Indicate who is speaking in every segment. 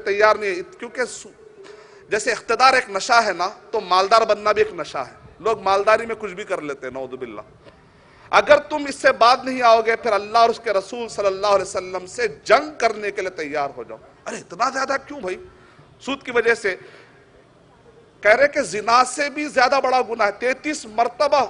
Speaker 1: تیار نہیں ہے، کیونکہ جیسے اقتدار ایک نشہ ہے نا، تو مالدار بننا بھی ایک نشہ ہے. لوگ مالداری میں کچھ بھی کر لیتے ہیں، نعوذ باللہ. اگر تم اس سے بعد نہیں آؤ گے، پھر اللہ اور اس کے رسول صلی اللہ علیہ وسلم سے جنگ کرنے کے لیے تیار ہو جاؤ. ارے اتنا زیادہ کیوں بھائی؟ سود کی وجہ سے کہہ رہے کہ زنا سے بھی زیادہ بڑا گناہ ہے. 33 مرتبہ،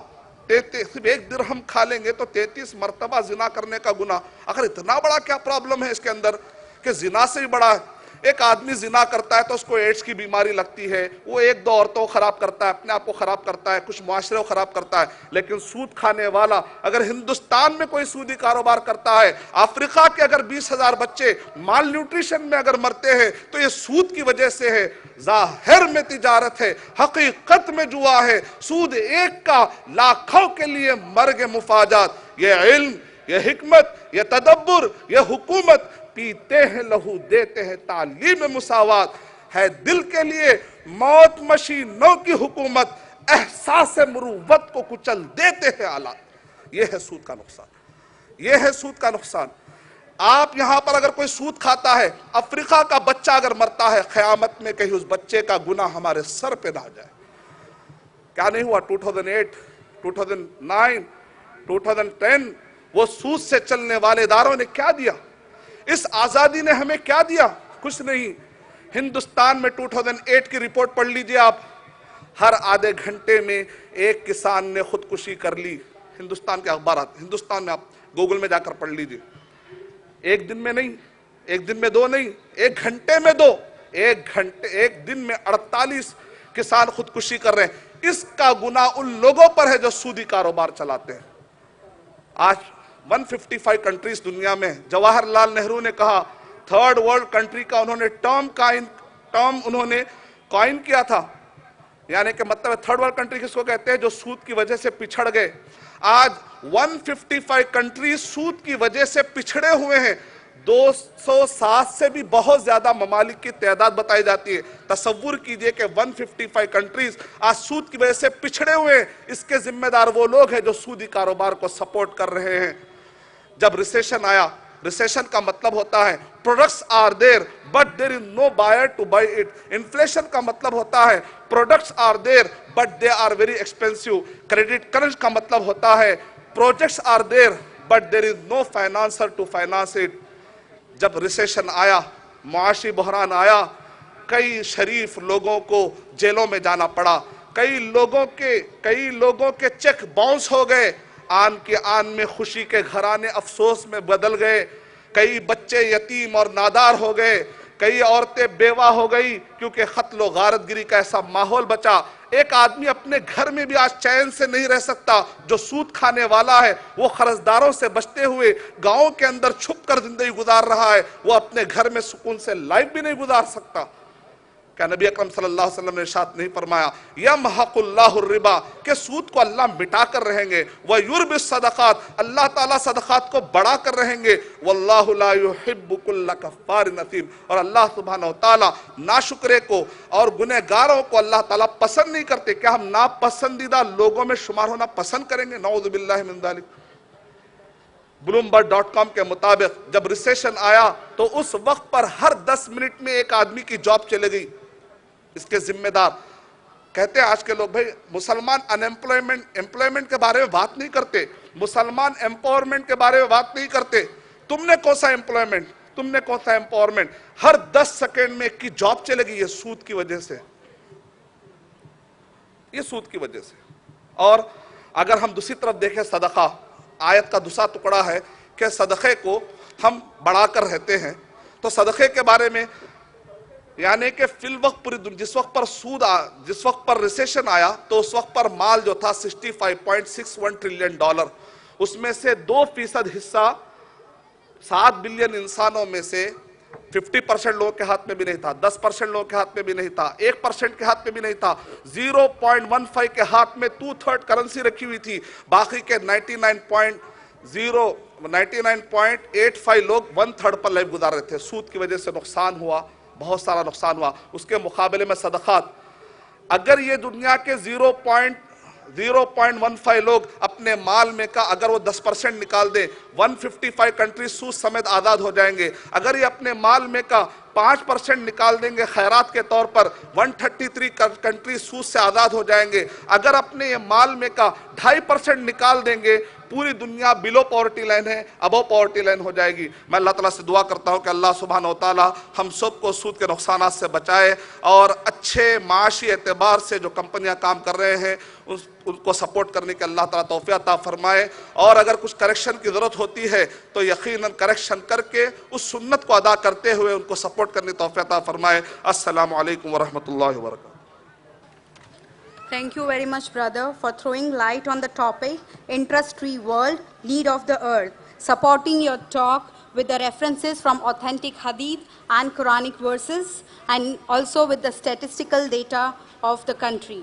Speaker 1: صرف 1 درہم کھا لیں گے تو 33 مرتبہ زنا کرنے کا گناہ. اگر اتنا بڑا کیا پرابلم ہے اس کے اندر کہ زنا سے بھی بڑا ہے. ایک آدمی زنا کرتا ہے تو اس کو ایڈز کی بیماری لگتی ہے، وہ 1-2 عورتوں کو خراب کرتا ہے، اپنے آپ کو خراب کرتا ہے، کچھ معاشرے کو خراب کرتا ہے. لیکن سود کھانے والا اگر ہندوستان میں کوئی سودی کاروبار کرتا ہے، افریقہ کے اگر 20,000 بچے مال نیوٹریشن میں اگر مرتے ہیں تو یہ سود کی وجہ سے ہے. ظاہر میں تجارت ہے، حقیقت میں جوا ہے. سود ایک کا لاکھوں کے لیے مرگ مفاجات. یہ علم، یہ حکمت، یہ تدبر، یہ حکومت، پیتے ہیں لہو دیتے ہیں تعلیم مساوات. ہے دل کے لیے موت مشینوں کی حکومت، احساس مروت کو کچل دیتے ہیں آلات. یہ ہے سود کا نقصان، یہ ہے سود کا نقصان. آپ یہاں پر اگر کوئی سود کھاتا ہے، افریقہ کا بچہ اگر مرتا ہے، قیامت میں کہیں اس بچے کا گناہ ہمارے سر پہ نہ جائے. کیا نہیں ہوا 2008، 2009، 2010 وہ سود سے چلنے والے اداروں نے کیا دیا؟ اس آزادی نے ہمیں کیا دیا؟ کچھ نہیں. ہندوستان میں 2008 کی رپورٹ پڑھ لیجئے آپ. ہر آدھے گھنٹے میں ایک کسان نے خودکشی کر لی. ہندوستان کے اخبارات، ہندوستان میں آپ گوگل میں جا کر پڑھ لیجئے. ایک دن میں نہیں، ایک دن میں 2 نہیں، 1 گھنٹے میں 2. ایک دن میں 48 کسان خودکشی کر رہے ہیں. اس کا گناہ ان لوگوں پر ہے جو سودی کاروبار چلاتے ہیں. آج 155 کنٹریز دنیا میں. جواہر لال نہرو نے کہا 3rd ورلڈ کنٹری کا انہوں نے ٹرم انہوں نے کوائن کیا تھا. یعنی کہ مطلب 3rd ورلڈ کنٹری کس کو کہتے ہیں؟ جو سود کی وجہ سے پچھڑ گئے. آج 155 کنٹریز سود کی وجہ سے پچھڑے ہوئے ہیں. 260 سے بھی بہت زیادہ ممالک کی تعداد بتائی جاتی ہے. تصور کیجئے کہ 155 کنٹریز آج سود کی وجہ سے پچھڑے ہوئے ہیں. اس کے ذمہ دار وہ لوگ ہیں جو سودی کاروبار کو سپورٹ کر رہے ہیں. جب ریسیشن آیا، ریسیشن کا مطلب ہوتا ہے products are there but there is no buyer to buy it. Inflation کا مطلب ہوتا ہے products are there but they are very expensive. Credit crunch کا مطلب ہوتا ہے projects are there but there is no financer to finance it. جب recession آیا، معاشی بحران آیا، کئی شریف لوگوں کو جیلوں میں جانا پڑا. کئی لوگوں کے چیک باؤنس ہو گئے. آن کی آن میں خوشی کے گھرانے افسوس میں بدل گئے. کئی بچے یتیم اور نادار ہو گئے. کئی عورتیں بیوہ ہو گئی کیونکہ قتل و غارت گری کا ایسا ماحول بچا. ایک آدمی اپنے گھر میں بھی آج چین سے نہیں رہ سکتا. جو سود کھانے والا ہے وہ قرضداروں سے بچتے ہوئے گاؤں کے اندر چھپ کر زندگی گزار رہا ہے. وہ اپنے گھر میں سکون سے لائف بھی نہیں گزار سکتا. کیا نبی اکرم صلی اللہ علیہ وسلم نے ارشاد نہیں فرمایا یمحق اللہ الربا، کہ سود کو اللہ مٹا کر رہیں گے، وَيُرْبِ الصَّدَقَاتِ، اللہ تعالیٰ صدقات کو بڑھا کر رہیں گے، وَاللَّهُ لَا يُحِبُّ كُلَّ كَفَّارٍ نَثِيمٍ، اور اللہ سبحانہ وتعالیٰ ناشکرے کو اور گنہگاروں کو اللہ تعالیٰ پسند نہیں کرتے. کیا ہم ناپسندیدہ لوگوں میں شمار ہونا پسند کریں گے؟ نعوذ باللہ من ذالک. bloomberg.com کے مطابق جب ریسیشن آیا تو اس وقت پر ہر 10 منٹ میں ایک آدمی کی جاب چلے گئی. اس کے ذمہ دار کہتے ہیں آج کے لوگ بھائی مسلمان امپلائمنٹ کے بارے میں بات نہیں کرتے، مسلمان امپاورمنٹ کے بارے میں بات نہیں کرتے. تم نے کون سا امپلائمنٹ، تم نے کون سا امپاورمنٹ؟ ہر 10 سیکنڈ میں ایک کی جاب چلے گئی. یہ سود کی وجہ سے، یہ سود کی وجہ سے. اور اگر ہم دوسری طرف دیکھیں صدقہ، آیت کا دوسرا ٹکڑا ہے کہ صدقے کو ہم بڑھا کر رہتے ہیں. تو صدقے کے بارے میں یعنی کہ فی الوقت پوری دنیا جس وقت پر ریسیشن آیا تو اس وقت پر مال جو تھا $65.61 ٹریلین، اس میں سے 2% حصہ 7 بلین انسانوں میں سے 50% لوگوں کے ہاتھ میں بھی نہیں تھا، 10% لوگوں کے ہاتھ میں بھی نہیں تھا، 1% کے ہاتھ میں بھی نہیں تھا، 0.15 کے ہاتھ میں 2/3 کرنسی رکھی ہوئی تھی. باقی کے 99.85 لوگ 1/3 پر لائف گزار رہے تھے. سود کی وجہ سے نقصان ہوا، بہت سارا نقصان ہوا. اس کے مقابلے میں صدقات، اگر یہ دنیا کے 0.15 لوگ اپنے مال میں کا اگر وہ 10% نکال دیں 155 کنٹریز سود سمیت آزاد ہو جائیں گے. اگر یہ اپنے مال میں کا 5% نکال دیں گے خیرات کے طور پر 133 کنٹری سود سے آزاد ہو جائیں گے. اگر اپنے یہ مال میں کا 2.5% نکال دیں گے پوری دنیا بلو پاورٹی لائن ہے ابو پاورٹی لائن ہو جائے گی. میں اللہ تعالیٰ سے دعا کرتا ہوں کہ اللہ سبحانہ وتعالیٰ ہم سب کو سود کے نقصانات سے بچائے اور اچھے معاشی اعتبار سے جو کمپنیاں کام کر رہے ہیں ان کو سپورٹ کرنے کے اللہ تعالیٰ توفیق عطا فرمائے. اور اگر کچھ کریکشن کی ضرورت ہوتی ہے تو یقیناً کریکشن کر کے اس سنت کو ادا کرتے ہوئے ان کو سپورٹ کرنے کی توفیق عطا فرمائے. السلام علیکم ورحمۃ اللہ وبرکاتہ.
Speaker 2: Thank you very much, brother, for throwing light on the topic, interest-free world, need of the earth, supporting your talk with the references from authentic hadith and Quranic verses, and also with the statistical data of the country.